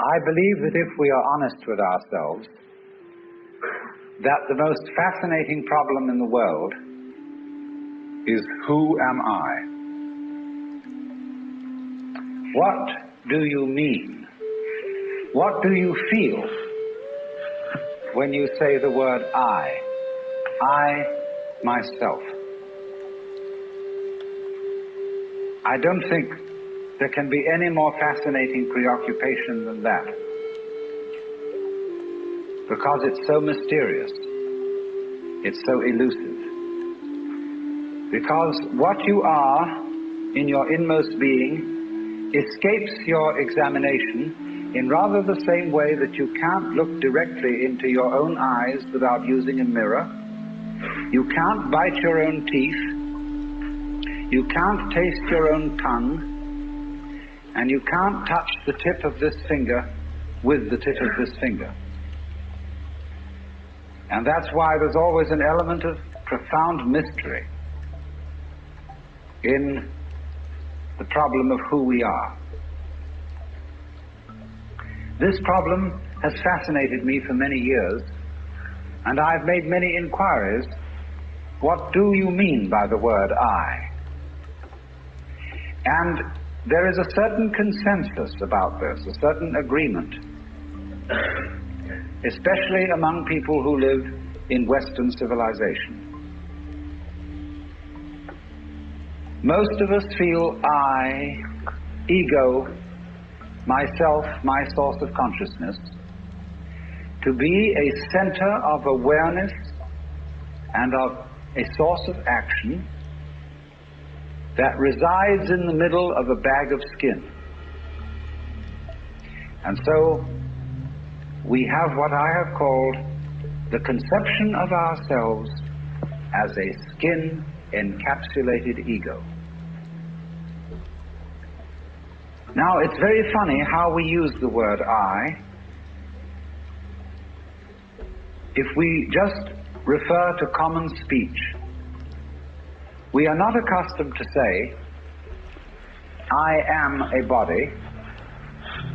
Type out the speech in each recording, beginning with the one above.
I believe that if we are honest with ourselves, that the most fascinating problem in the world is, who am I? What do you mean? What do you feel when you say the word I myself? I don't think there can be any more fascinating preoccupation than that, because it's so mysterious, it's so elusive. Because what you are in your inmost being escapes your examination in rather the same way that you can't look directly into your own eyes without using a mirror. You can't bite your own teeth. You can't taste your own tongue. And you can't touch the tip of this finger with the tip of this finger. And that's why there's always an element of profound mystery in the problem of who we are. This problem has fascinated me for many years, and I've made many inquiries. What do you mean by the word I? And there is a certain consensus about this, a certain agreement, especially among people who live in Western civilization. Most of us feel I, ego, myself, my source of consciousness, to be a center of awareness and of a source of action that resides in the middle of a bag of skin. And so we have what I have called the conception of ourselves as a skin-encapsulated ego. Now, it's very funny how we use the word I. If we just refer to common speech, we are not accustomed to say, I am a body.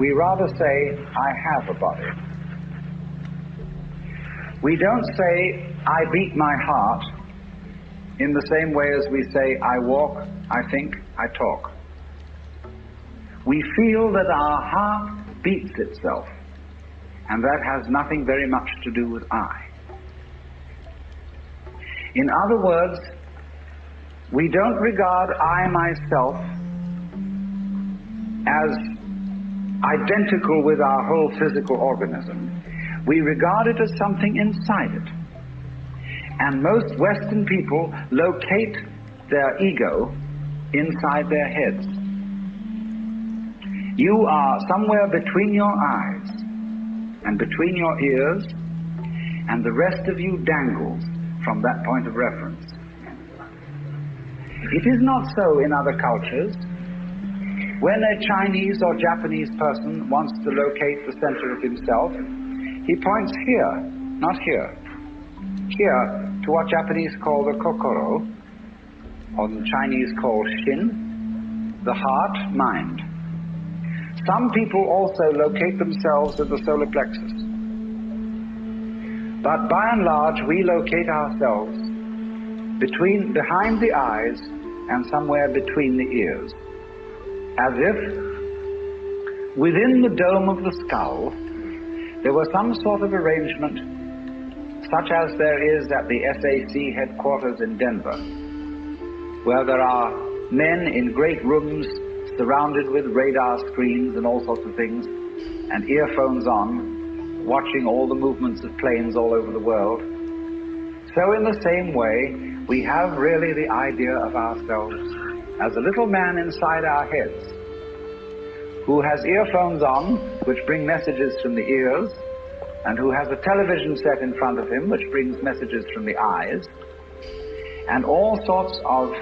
We rather say, I have a body. We don't say, I beat my heart, in the same way as we say, I walk, I think, I talk. We feel that our heart beats itself, and that has nothing very much to do with I. In other words, we don't regard I myself as identical with our whole physical organism. We regard it as something inside it. And most Western people locate their ego inside their heads. You are somewhere between your eyes and between your ears, and the rest of you dangles from that point of reference. It is not so in other cultures. When a Chinese or Japanese person wants to locate the center of himself, he points here, not here. Here to what Japanese call the kokoro, or the Chinese call shin, the heart, mind. Some people also locate themselves in the solar plexus. But by and large, we locate ourselves behind the eyes and somewhere between the ears, as if within the dome of the skull there was some sort of arrangement such as there is at the SAC headquarters in Denver, where there are men in great rooms surrounded with radar screens and all sorts of things, and earphones on, watching all the movements of planes all over the world. So in the same way, we have really the idea of ourselves as a little man inside our heads who has earphones on, which bring messages from the ears, and who has a television set in front of him, which brings messages from the eyes, and all sorts of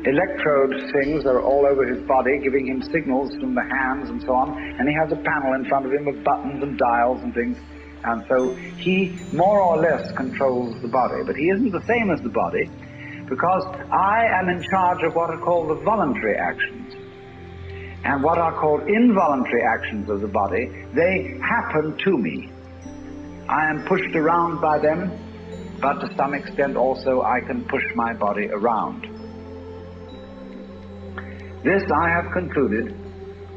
electrode things are all over his body, giving him signals from the hands and so on, and he has a panel in front of him with buttons and dials and things, and so he more or less controls the body. But he isn't the same as the body, because I am in charge of what are called the voluntary actions. and what are called involuntary actions of the body, they happen to me. I am pushed around by them, but to some extent also I can push my body around. This, I have concluded,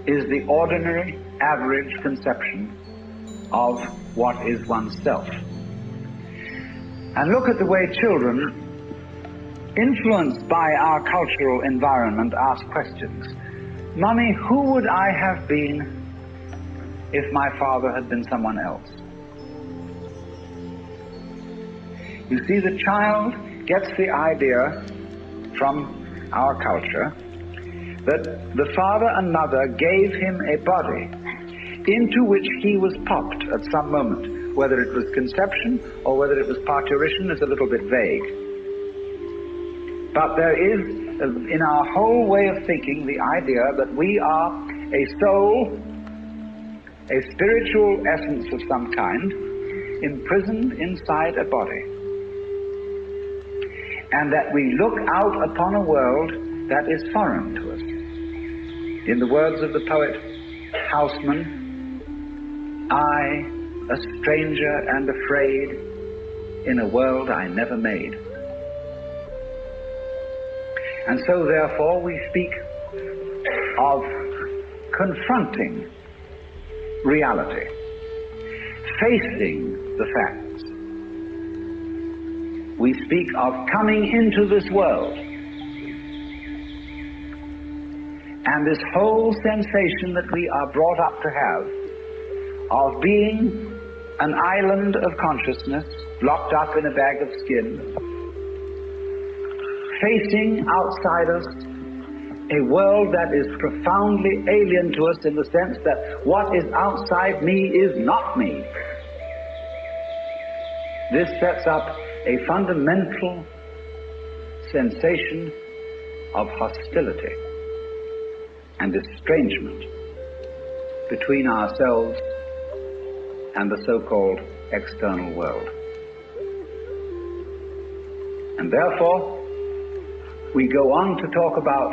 is the ordinary, average conception of what is oneself. And look at the way children, influenced by our cultural environment, ask questions. Mummy, who would I have been if my father had been someone else? You see, the child gets the idea from our culture that the father and mother gave him a body into which he was popped at some moment. Whether it was conception or whether it was parturition is a little bit vague. But there is, in our whole way of thinking, the idea that we are a soul, a spiritual essence of some kind, imprisoned inside a body. And that we look out upon a world that is foreign to us. In the words of the poet Houseman, I, a stranger and afraid, in a world I never made. And so, therefore, we speak of confronting reality, facing the facts. We speak of coming into this world. And this whole sensation that we are brought up to have of being an island of consciousness locked up in a bag of skin, facing outside us a world that is profoundly alien to us in the sense that what is outside me is not me. This sets up a fundamental sensation of hostility and estrangement between ourselves and the so-called external world. And therefore, we go on to talk about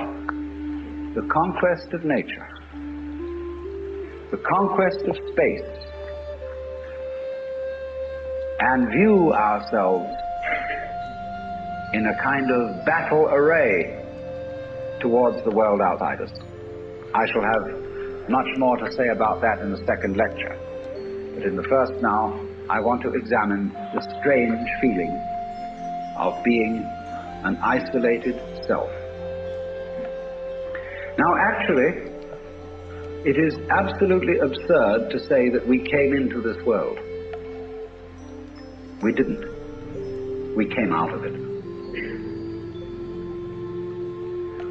the conquest of nature, the conquest of space, and view ourselves in a kind of battle array towards the world outside us. I shall have much more to say about that in the second lecture. But in the first now, I want to examine the strange feeling of being an isolated self. Now, actually, it is absolutely absurd to say that we came into this world. We didn't. We came out of it.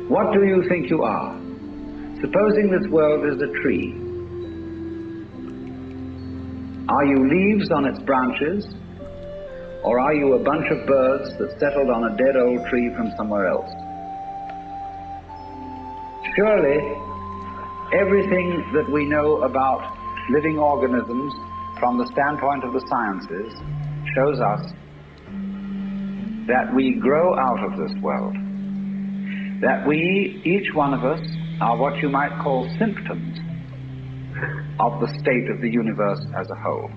What do you think you are? Supposing this world is a tree. Are you leaves on its branches, or are you a bunch of birds that settled on a dead old tree from somewhere else? Surely, everything that we know about living organisms from the standpoint of the sciences shows us that we grow out of this world, that we, each one of us, are what you might call symptoms of the state of the universe as a whole.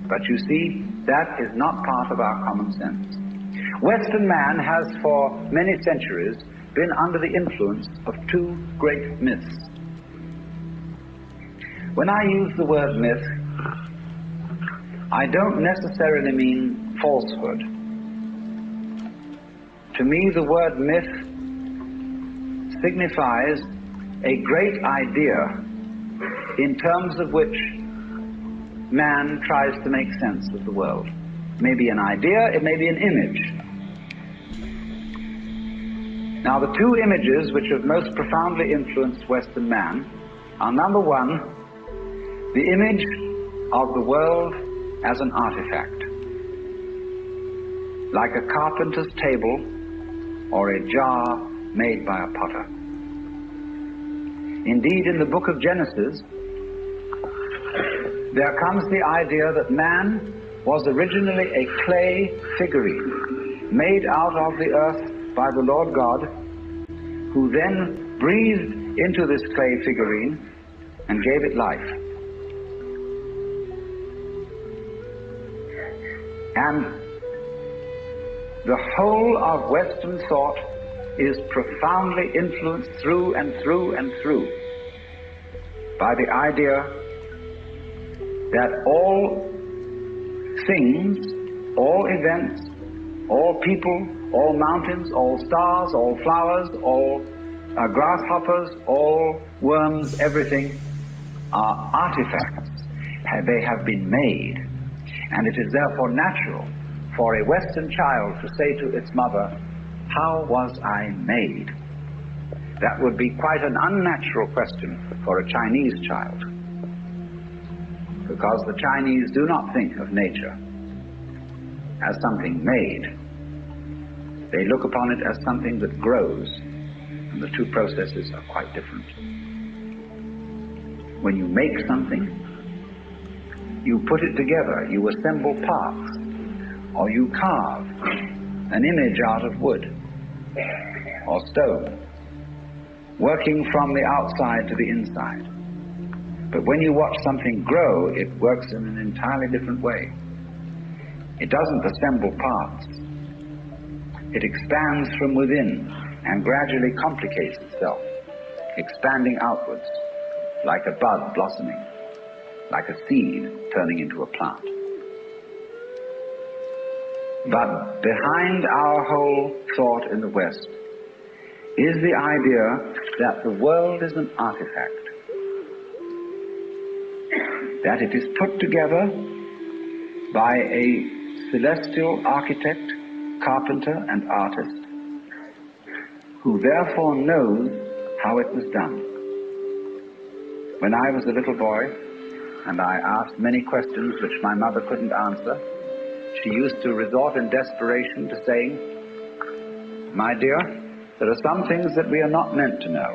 But you see, that is not part of our common sense. Western man has for many centuries been under the influence of two great myths. When I use the word myth, I don't necessarily mean falsehood. To me, the word myth signifies a great idea in terms of which man tries to make sense of the world. It may be an idea, it may be an image. Now, the two images which have most profoundly influenced Western man are, number one, the image of the world as an artifact, like a carpenter's table or a jar made by a potter. Indeed, in the book of Genesis, there comes the idea that man was originally a clay figurine made out of the earth by the Lord God, who then breathed into this clay figurine and gave it life. And the whole of Western thought is profoundly influenced through and through and through by the idea that all things, all events, all people, all mountains, all stars, all flowers, all grasshoppers, all worms, everything are artifacts. They have been made. And it is therefore natural for a Western child to say to its mother, "How was I made?" That would be quite an unnatural question for a Chinese child, because the Chinese do not think of nature as something made. They look upon it as something that grows, and the two processes are quite different. When you make something, you put it together, you assemble parts, or you carve an image out of wood or stone, working from the outside to the inside. But when you watch something grow, it works in an entirely different way. It doesn't assemble parts. It expands from within and gradually complicates itself, expanding outwards, like a bud blossoming, like a seed turning into a plant. But behind our whole thought in the West is the idea that the world is an artifact, that it is put together by a celestial architect, carpenter, and artist, who therefore knows how it was done. When I was a little boy, and I asked many questions which my mother couldn't answer, she used to resort in desperation to saying, "My dear, there are some things that we are not meant to know."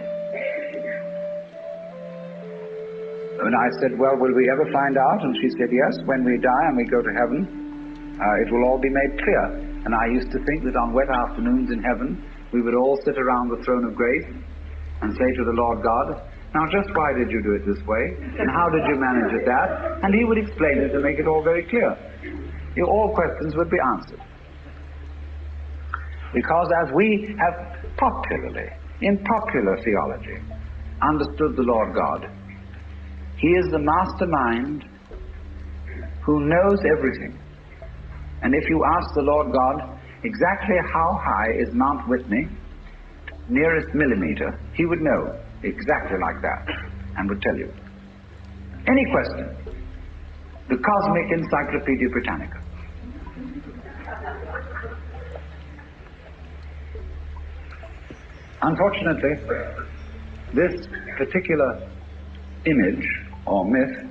And I said, "Well, will we ever find out?" And she said, "Yes, when we die and we go to heaven, it will all be made clear." And I used to think that on wet afternoons in heaven, we would all sit around the throne of grace and say to the Lord God, "Now just why did you do it this way? And how did you manage it that?" And he would explain it and make it all very clear. All questions would be answered. Because as we have popularly, in popular theology, understood the Lord God, he is the mastermind who knows everything. And if you ask the Lord God exactly how high is Mount Whitney, nearest millimeter, he would know exactly like that and would tell you. Any question. The Cosmic Encyclopedia Britannica. Unfortunately, this particular image or myth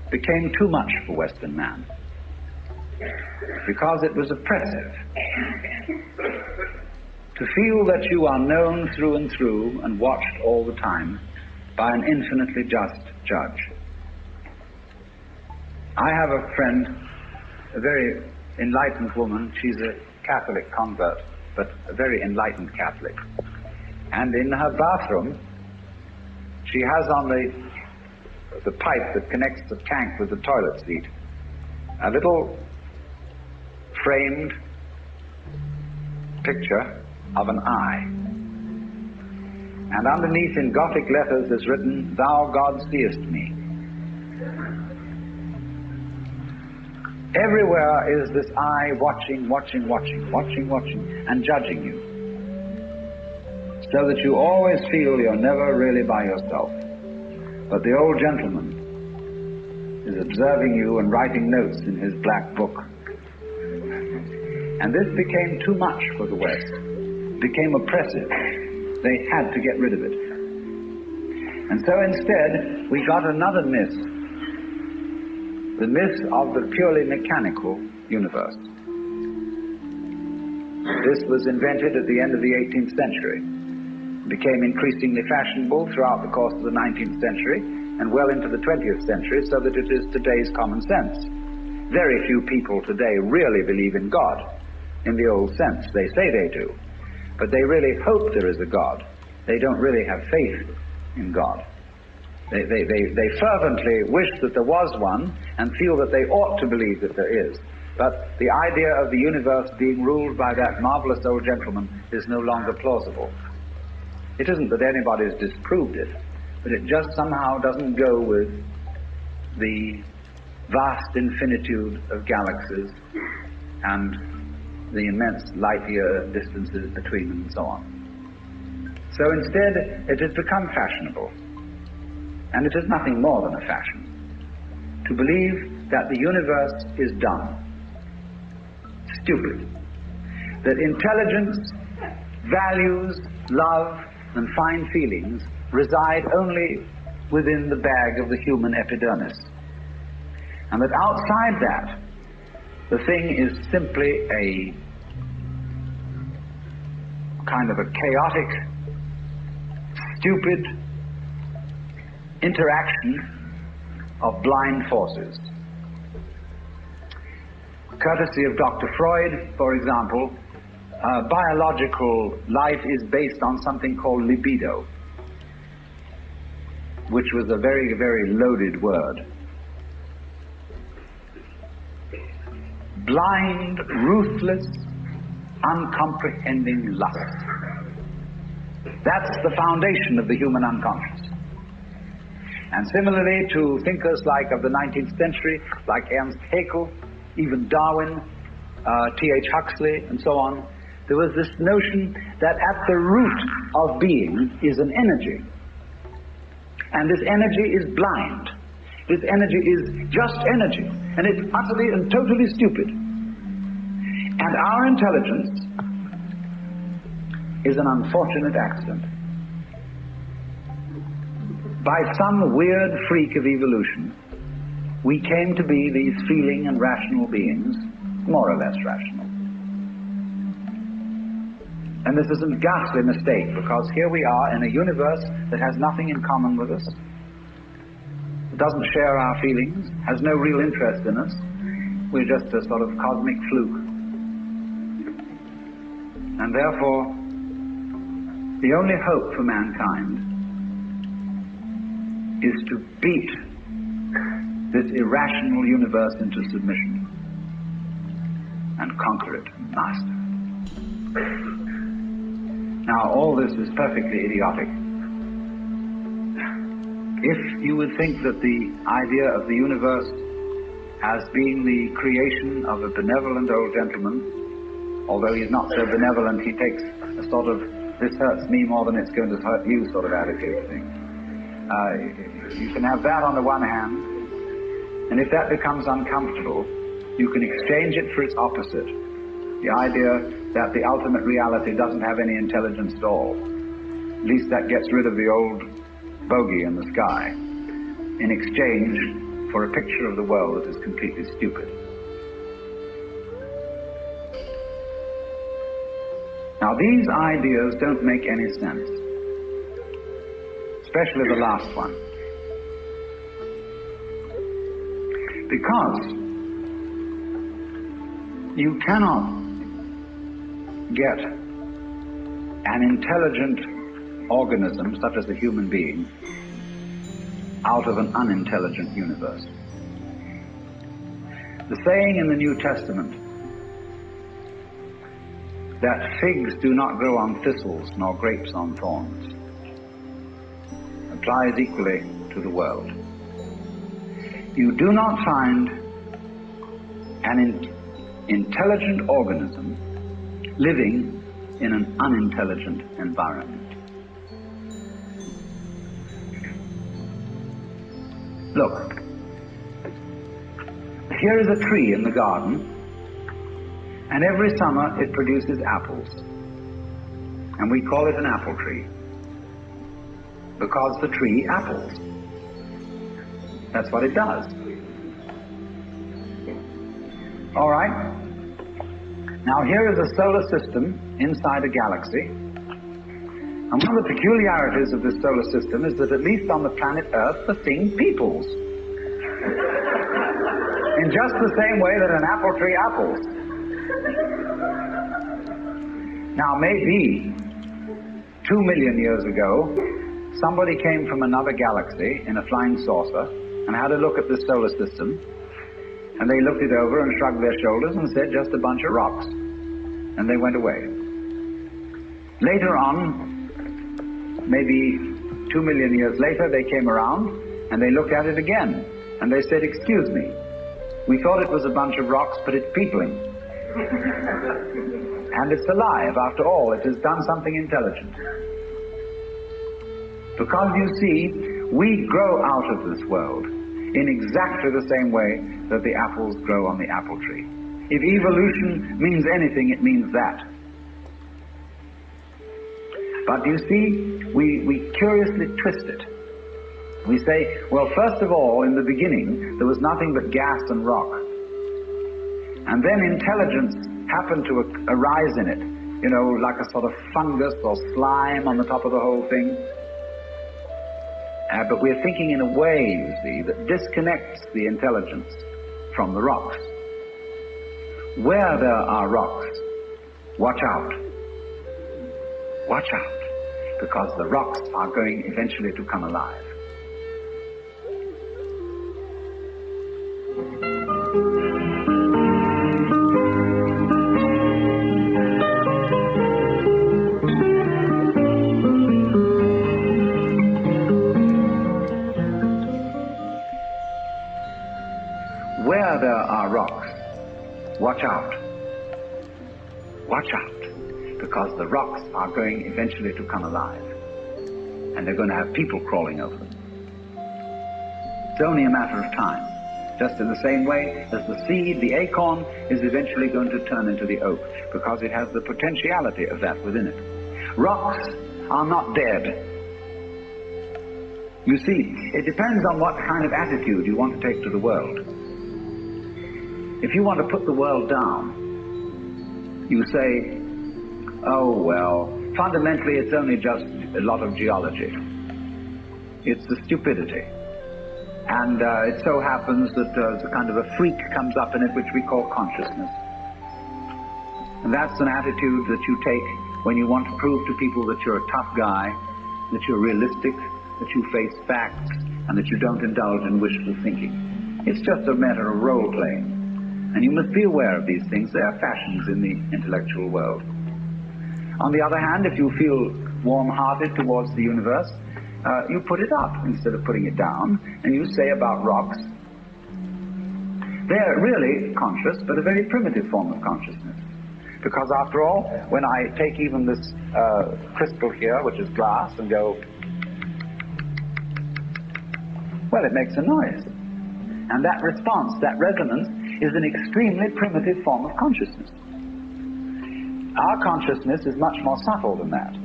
became too much for Western man, because it was oppressive. To feel that you are known through and through and watched all the time by an infinitely just judge. I have a friend, a very enlightened woman. She's a Catholic convert, but a very enlightened Catholic. And in her bathroom, she has on the pipe that connects the tank with the toilet seat a little framed picture of an eye. And underneath in Gothic letters is written, "Thou God seest me." Everywhere is this eye watching, and judging you, so that you always feel you're never really by yourself. But the old gentleman is observing you and writing notes in his black book. And this became too much for the West. It became oppressive. They had to get rid of it. And so instead, we got another myth. The myth of the purely mechanical universe. This was invented at the end of the 18th century. It became increasingly fashionable throughout the course of the 19th century and well into the 20th century, so that it is today's common sense. Very few people today really believe in God in the old sense. They say they do. but they really hope there is a God. They don't really have faith in God. They fervently wish that there was one and feel that they ought to believe that there is. But the idea of the universe being ruled by that marvelous old gentleman is no longer plausible. It isn't that anybody's disproved it, but it just somehow doesn't go with the vast infinitude of galaxies and the immense light-year distances between them and so on. So instead, it has become fashionable, and it is nothing more than a fashion, to believe that the universe is dumb, stupid, that intelligence, values, love, and fine feelings reside only within the bag of the human epidermis, and that outside that, the thing is simply a kind of a chaotic, stupid interaction of blind forces. Courtesy of Dr. Freud, for example, biological life is based on something called libido, which was a very, very loaded word. Blind, ruthless, uncomprehending lust. That's the foundation of the human unconscious. And similarly to thinkers like of the 19th century, like Ernst Haeckel, even Darwin, T.H. Huxley, and so on, there was this notion that at the root of being is an energy. And this energy is blind. This energy is just energy. And it's utterly and totally stupid. And our intelligence is an unfortunate accident. By some weird freak of evolution, we came to be these feeling and rational beings, more or less rational. And this is a ghastly mistake, because here we are in a universe that has nothing in common with us, doesn't share our feelings, has no real interest in us. We're just a sort of cosmic fluke. And therefore, the only hope for mankind is to beat this irrational universe into submission and conquer it and master it. Now, all this is perfectly idiotic. If you would think that the idea of the universe as being the creation of a benevolent old gentleman, although he's not so benevolent, he takes a sort of, this hurts me more than it's going to hurt you sort of attitude thing. You can have that on the one hand, and if that becomes uncomfortable, you can exchange it for its opposite. The idea that the ultimate reality doesn't have any intelligence at all. At least that gets rid of the old bogey in the sky, in exchange for a picture of the world that is completely stupid. Now, these ideas don't make any sense, especially the last one, because you cannot get an intelligent organism, such as a human being, out of an unintelligent universe. The saying in the New Testament that figs do not grow on thistles nor grapes on thorns applies equally to the world. You do not find an intelligent organism living in an unintelligent environment. Look, here is a tree in the garden, and every summer it produces apples, and we call it an apple tree because the tree apples. That's what it does. All right? Now here is a solar system inside a galaxy, and one of the peculiarities of this solar system is that at least on the planet Earth the thing peoples. In just the same way that an apple tree apples. Now maybe 2 million years ago, somebody came from another galaxy in a flying saucer and had a look at this solar system, and they looked it over and shrugged their shoulders and said, just a bunch of rocks. And they went away. Later on, maybe 2 million years later, they came around and they looked at it again. And they said, excuse me, we thought it was a bunch of rocks, but it's peopling. And it's alive. After all, it has done something intelligent. Because you see, we grow out of this world in exactly the same way that the apples grow on the apple tree. If evolution means anything, it means that. But you see, we curiously twist it. We say, well, first of all, in the beginning, there was nothing but gas and rock. And then intelligence happened to arise in it, you know, like a sort of fungus or slime on the top of the whole thing. But we're thinking in a way, you see, that disconnects the intelligence from the rocks. Where there are rocks, watch out. Watch out, because the rocks are going eventually to come alive. Where there are rocks, watch out. Watch out, because the rocks are going eventually to come alive. And they're going to have people crawling over them. It's only a matter of time. Just in the same way as the seed, the acorn, is eventually going to turn into the oak, because it has the potentiality of that within it. Rocks are not dead. You see, it depends on what kind of attitude you want to take to the world. If you want to put the world down, you say, oh, well, fundamentally it's only just a lot of geology. It's the stupidity. And it so happens that a kind of a freak comes up in it which we call consciousness. And that's an attitude that you take when you want to prove to people that you're a tough guy, that you're realistic, that you face facts, and that you don't indulge in wishful thinking. It's just a matter of role-playing. And you must be aware of these things. They are fashions in the intellectual world. On the other hand, if you feel warm-hearted towards the universe, you put it up instead of putting it down, and you say about rocks, they're really conscious, but a very primitive form of consciousness. Because after all, when I take even this crystal here, which is glass, and go, well, it makes a noise. And that response, that resonance, is an extremely primitive form of consciousness. Our consciousness is much more subtle than that.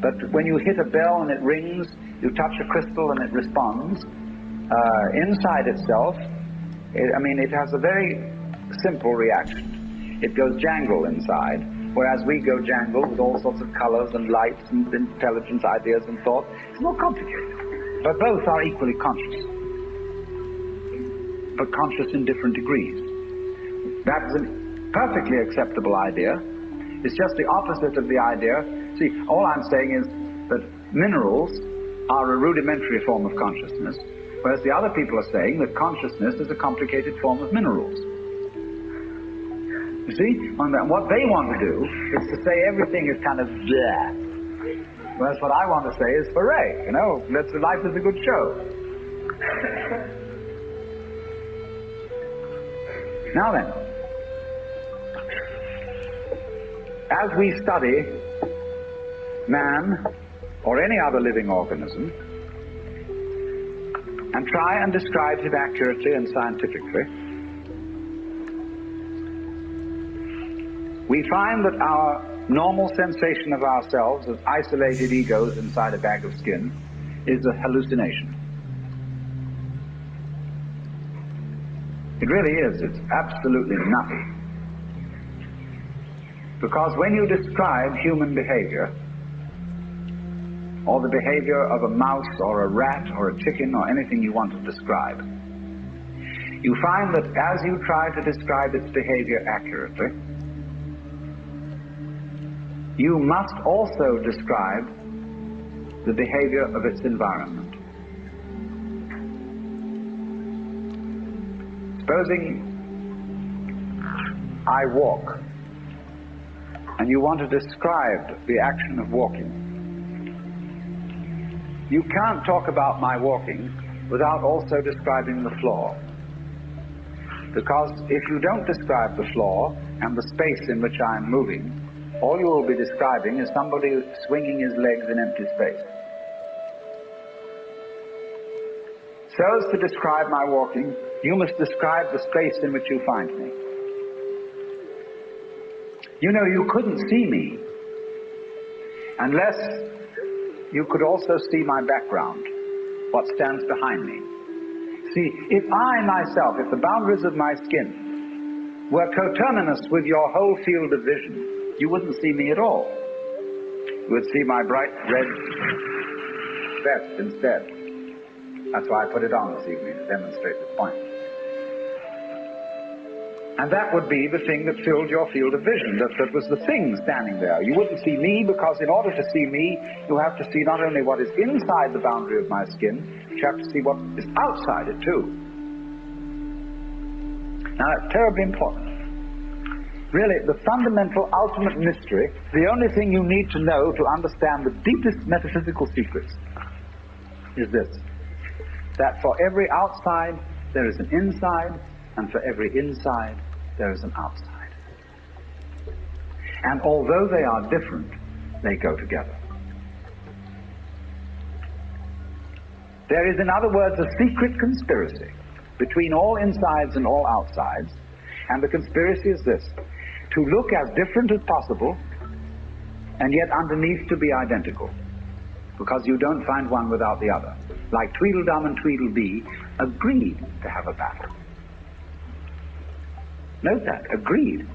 But when you hit a bell and it rings, you touch a crystal and it responds, inside itself, it has a very simple reaction. It goes jangle inside, whereas we go jangle with all sorts of colors and lights and intelligence, ideas and thought. It's more complicated. But both are equally conscious, but conscious in different degrees. That's a perfectly acceptable idea. It's just the opposite of the idea. See, all I'm saying is that minerals are a rudimentary form of consciousness, whereas the other people are saying that consciousness is a complicated form of minerals. You see? And what they want to do is to say everything is kind of bleh. Whereas what I want to say is hooray, life is a good show. Now then, as we study man or any other living organism and try and describe him accurately and scientifically, we find that our normal sensation of ourselves as isolated egos inside a bag of skin is a hallucination. It really is. It's absolutely nothing. Because when you describe human behavior, or the behavior of a mouse or a rat or a chicken or anything you want to describe, you find that as you try to describe its behavior accurately, you must also describe the behavior of its environment. Supposing I walk, and you want to describe the action of walking. You can't talk about my walking without also describing the floor. Because if you don't describe the floor and the space in which I am moving, all you will be describing is somebody swinging his legs in empty space. So as to describe my walking, you must describe the space in which you find me. You know, you couldn't see me unless you could also see my background, what stands behind me. See, if I myself, if the boundaries of my skin were coterminous with your whole field of vision, you wouldn't see me at all. You would see my bright red vest instead. That's why I put it on this evening, to demonstrate this point. And that would be the thing that filled your field of vision, that was the thing standing there. You wouldn't see me, because in order to see me, you have to see not only what is inside the boundary of my skin, but you have to see what is outside it too. Now that's terribly important. Really, the fundamental, ultimate mystery, the only thing you need to know to understand the deepest metaphysical secrets is this: that for every outside there is an inside, and for every inside there is an outside. And although they are different, they go together. There is, in other words, a secret conspiracy between all insides and all outsides, and the conspiracy is this: to look as different as possible, and yet underneath to be identical, because you don't find one without the other. Like Tweedledum and Tweedledee agreed to have a battle. Note that, agreed.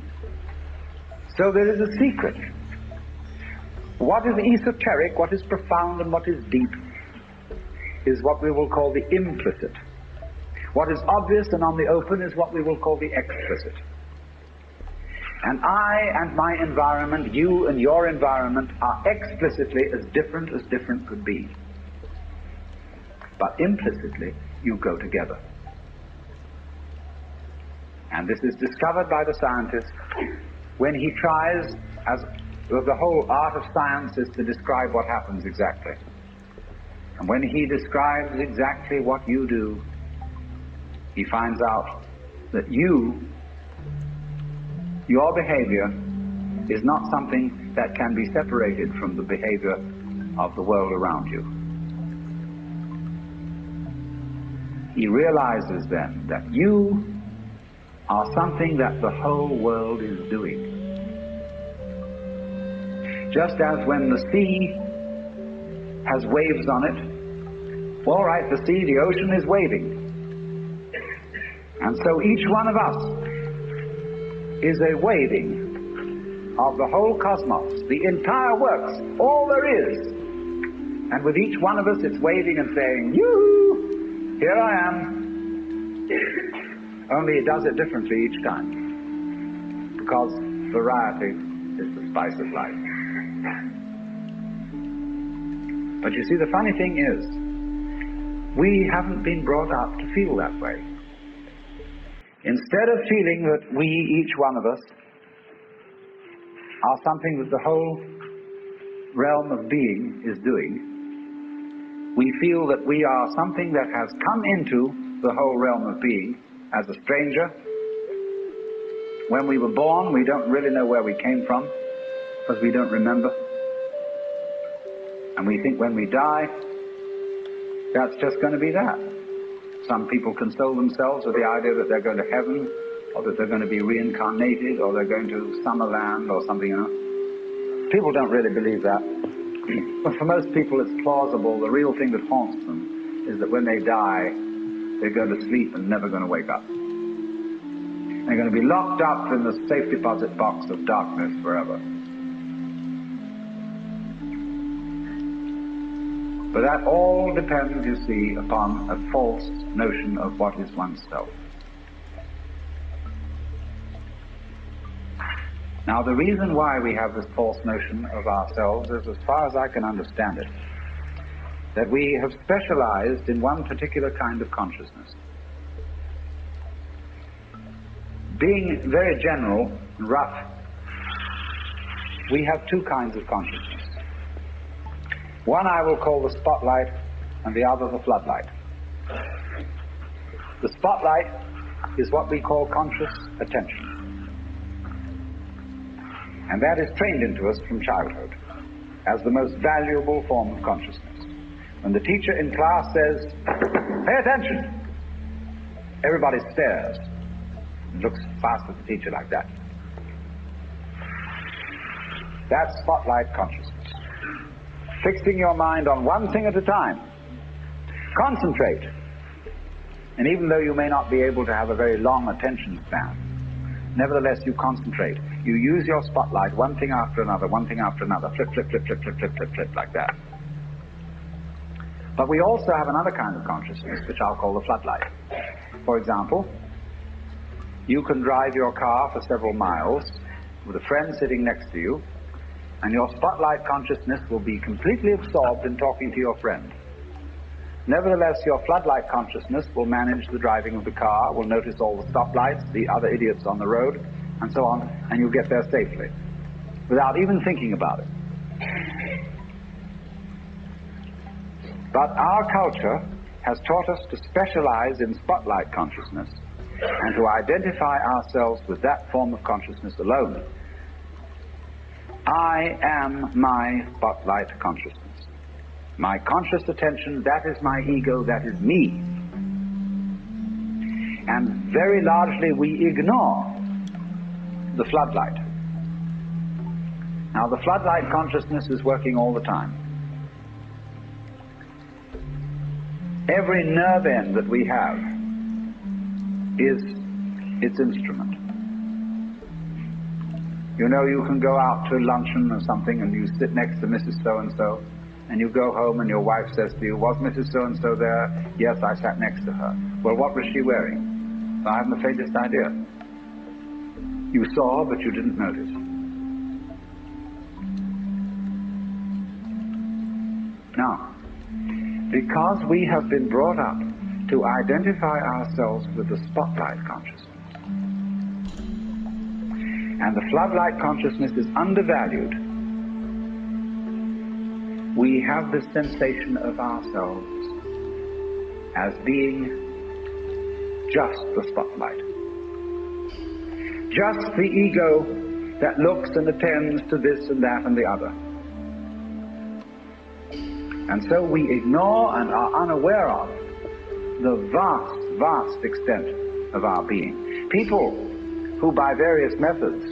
So there is a secret. What is esoteric, what is profound, and what is deep is what we will call the implicit. What is obvious and on the open is what we will call the explicit. And I and my environment, you and your environment, are explicitly as different could be. But implicitly, you go together. And this is discovered by the scientist when he tries, as the whole art of science is to describe what happens exactly. And when he describes exactly what you do, he finds out that your behavior is not something that can be separated from the behavior of the world around you. He realizes then that you are something that the whole world is doing. Just as when the sea has waves on it, all right, the sea, the ocean is waving. And so each one of us is a waving of the whole cosmos, the entire works, all there is. And with each one of us, it's waving and saying, "Yoo-hoo, here I am." Only it does it differently each time, because variety is the spice of life. But you see, the funny thing is, we haven't been brought up to feel that way. Instead of feeling that we, each one of us, are something that the whole realm of being is doing, we feel that we are something that has come into the whole realm of being as a stranger. When we were born, we don't really know where we came from, because we don't remember. And we think when we die, that's just going to be that. Some people console themselves with the idea that they're going to heaven, or that they're going to be reincarnated, or they're going to Summerland or something else. People don't really believe that. But for most people it's plausible. The real thing that haunts them is that when they die, they're going to sleep and never going to wake up. They're going to be locked up in the safe deposit box of darkness forever. But that all depends, you see, upon a false notion of what is oneself. Now, the reason why we have this false notion of ourselves is, as far as I can understand it, that we have specialized in one particular kind of consciousness. Being very general and rough, we have two kinds of consciousness. One I will call the spotlight, and the other the floodlight. The spotlight is what we call conscious attention. And that is trained into us from childhood as the most valuable form of consciousness. When the teacher in class says, "Pay attention," everybody stares and looks fast at the teacher like that. That's spotlight consciousness. Fixing your mind on one thing at a time. Concentrate. And even though you may not be able to have a very long attention span, nevertheless you concentrate. You use your spotlight, one thing after another, one thing after another, flip, flip, flip, flip, flip, flip, flip, flip, like that. But we also have another kind of consciousness, which I'll call the floodlight. For example, you can drive your car for several miles with a friend sitting next to you, and your spotlight consciousness will be completely absorbed in talking to your friend. Nevertheless, your floodlight consciousness will manage the driving of the car, will notice all the stoplights, the other idiots on the road, and so on, and you'll get there safely, without even thinking about it. But our culture has taught us to specialize in spotlight consciousness and to identify ourselves with that form of consciousness alone. I am my spotlight consciousness. My conscious attention, that is my ego, that is me. And very largely we ignore the floodlight. Now the floodlight consciousness is working all the time. Every nerve end that we have is its instrument. You know, you can go out to luncheon or something and you sit next to Mrs. So-and-so, and you go home and your wife says to you, "Was Mrs. So-and-so there?" "Yes, I sat next to her." "Well, what was she wearing?" "I haven't the faintest idea." You saw, but you didn't notice. Now, because we have been brought up to identify ourselves with the spotlight consciousness, and the floodlight consciousness is undervalued, we have this sensation of ourselves as being just the spotlight. Just the ego that looks and attends to this and that and the other. And so we ignore and are unaware of the vast, vast extent of our being. People who by various methods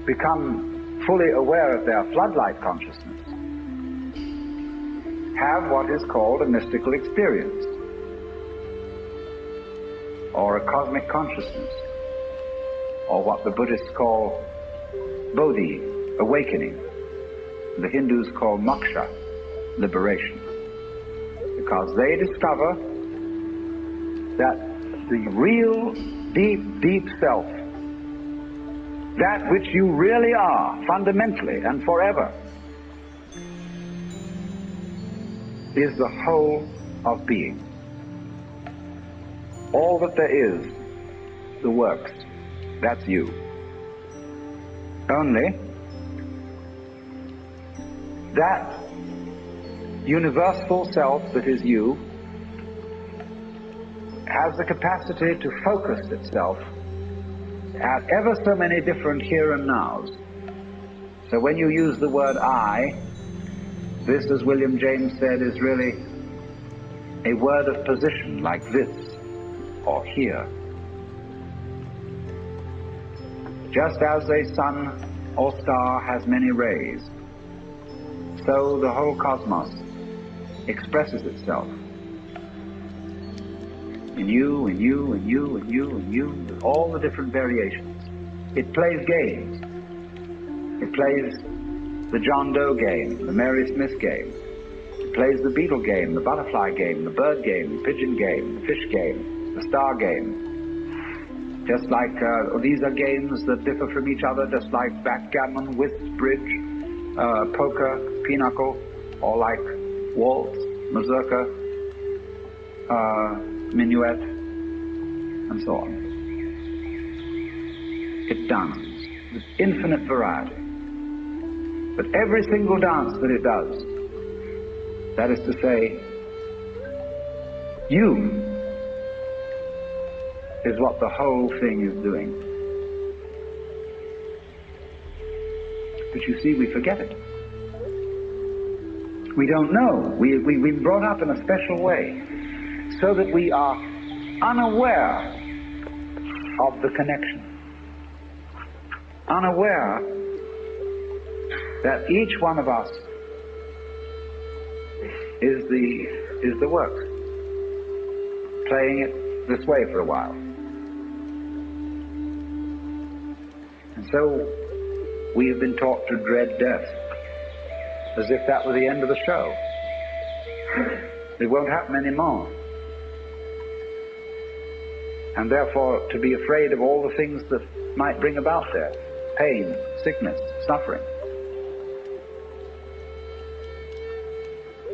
become fully aware of their floodlight consciousness have what is called a mystical experience, or a cosmic consciousness, or what the Buddhists call bodhi, awakening. The Hindus call moksha, liberation, because they discover that the real deep, deep self, that which you really are, fundamentally and forever, is the whole of being. All that there is, the works, that's you. Only that universal self that is you has the capacity to focus itself at ever so many different here and nows. So when you use the word I, this, as William James said, is really a word of position, like this or here. Just as a sun or star has many rays, so the whole cosmos expresses itself in you, in you, in you, in you, in you, with all the different variations. It plays games. It plays the John Doe game, the Mary Smith game. It plays the beetle game, the butterfly game, the bird game, the pigeon game, the fish game, the star game. Just like these are games that differ from each other, just like backgammon, whist, bridge, poker, pinochle, or like waltz, mazurka, minuet, and so on. It dances with infinite variety. But every single dance that it does, that is to say, you is what the whole thing is doing. But you see, we forget it. We don't know. We've been brought up in a special way so that we are unaware of the connection. Unaware that each one of us is the work, playing it this way for a while. And so we have been taught to dread death, as if that were the end of the show. It won't happen anymore. And therefore to be afraid of all the things that might bring about death, pain, sickness, suffering.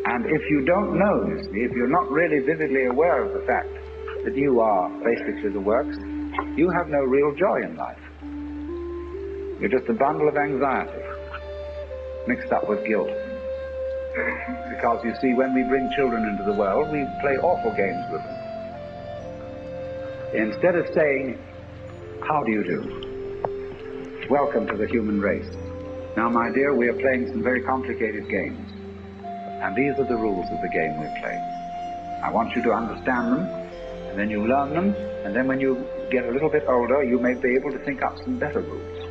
And if you don't know, you see, if you're not really vividly aware of the fact that you are basically the works, you have no real joy in life. You're just a bundle of anxiety mixed up with guilt. Because you see, when we bring children into the world, we play awful games with them. Instead of saying, how do you do? Welcome to the human race. Now, my dear, we are playing some very complicated games. And these are the rules of the game we're playing. I want you to understand them, and then you learn them, and then when you get a little bit older, you may be able to think up some better rules.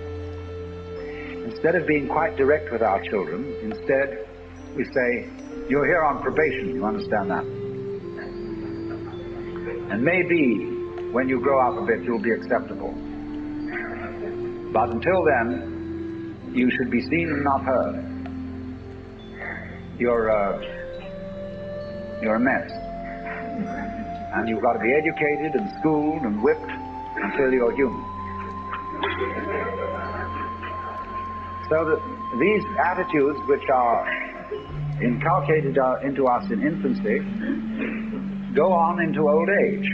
Instead of being quite direct with our children, instead we say, you're here on probation, you understand that? And maybe when you grow up a bit, you'll be acceptable. But until then, you should be seen and not heard. You're a mess. And you've got to be educated and schooled and whipped until you're human. So that these attitudes which are inculcated into us in infancy go on into old age.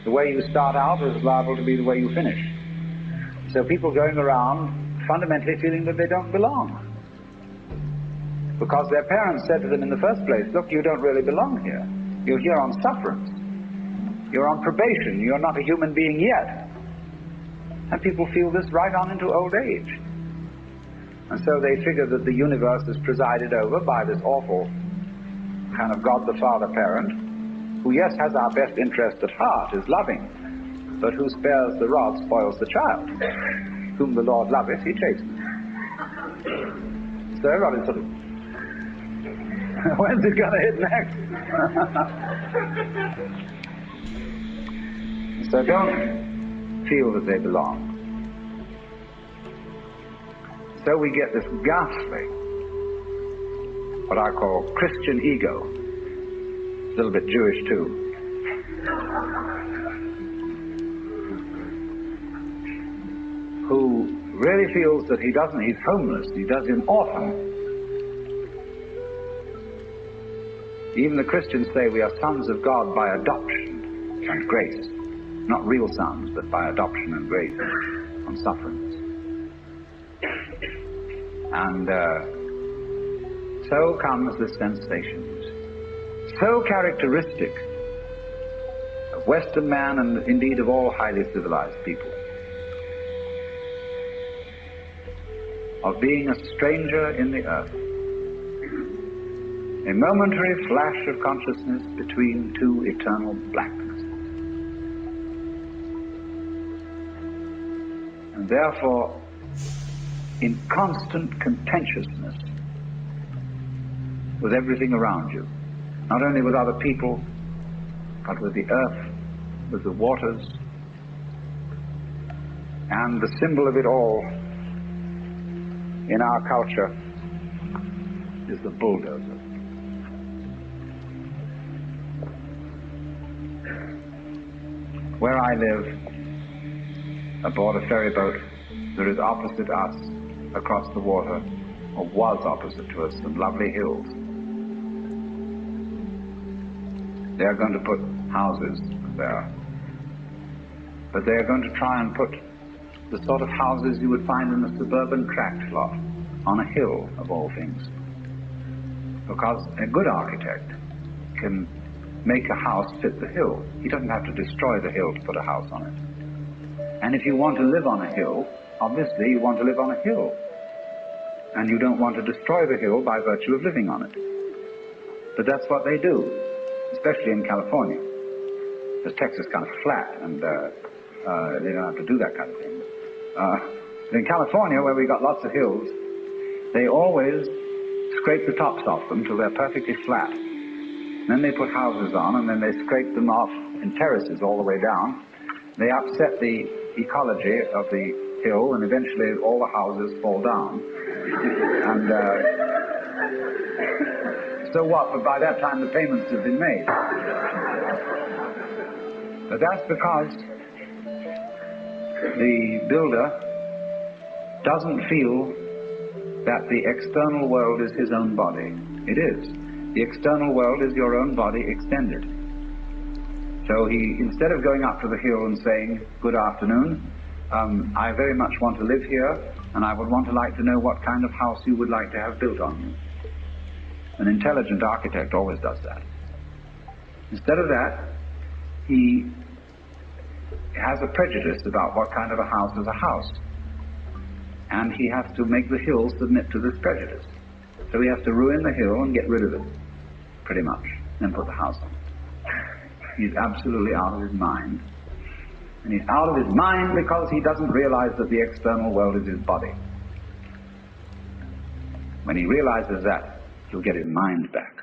The way you start out is liable to be the way you finish. So people going around fundamentally feeling that they don't belong. Because their parents said to them in the first place, look, you don't really belong here. You're here on sufferance. You're on probation. You're not a human being yet. And people feel this right on into old age. And so they figure that the universe is presided over by this awful kind of God the Father parent, who, yes, has our best interest at heart, is loving, but who spares the rod spoils the child. Whom the Lord loveth, he chastens. So everybody's sort of, when's it going to hit next? So don't feel that they belong. So we get this ghastly, what I call Christian ego, a little bit Jewish too, who really feels that he's homeless, he's an orphan. Even the Christians say we are sons of God by adoption and grace. Not real sons, but by adoption and grace on sufferance. And so comes the sensations, so characteristic of Western man and indeed of all highly civilized people, of being a stranger in the earth, a momentary flash of consciousness between two eternal blacknesses. And therefore, in constant contentiousness with everything around you, not only with other people, but with the earth, with the waters, and the symbol of it all in our culture is the bulldozer. Where I live, aboard a ferry boat, there is opposite us, across the water, or was opposite to us, some lovely hills. They are going to put houses there. But they are going to try and put the sort of houses you would find in a suburban tract lot, on a hill of all things. Because a good architect can make a house fit the hill. He doesn't have to destroy the hill to put a house on it. And if you want to live on a hill, obviously you want to live on a hill. And you don't want to destroy the hill by virtue of living on it. But that's what they do, especially in California. Because Texas is kind of flat, and they don't have to do that kind of thing. But in California, where we've got lots of hills, they always scrape the tops off them till they're perfectly flat. Then they put houses on, and then they scrape them off in terraces all the way down. They upset the ecology of the hill, and eventually all the houses fall down. And so what? But by that time the payments have been made. But that's because the builder doesn't feel that the external world is his own body. It is. The external world is your own body extended. So he, instead of going up to the hill and saying, "Good afternoon, I very much want to live here, and I would like to know what kind of house you would like to have built on me." An intelligent architect always does that. Instead of that, he has a prejudice about what kind of a house is a house. And he has to make the hill submit to this prejudice. So he has to ruin the hill and get rid of it, pretty much, and put the house on it. He's absolutely out of his mind. And he's out of his mind because he doesn't realize that the external world is his body. When he realizes that, he'll get his mind back.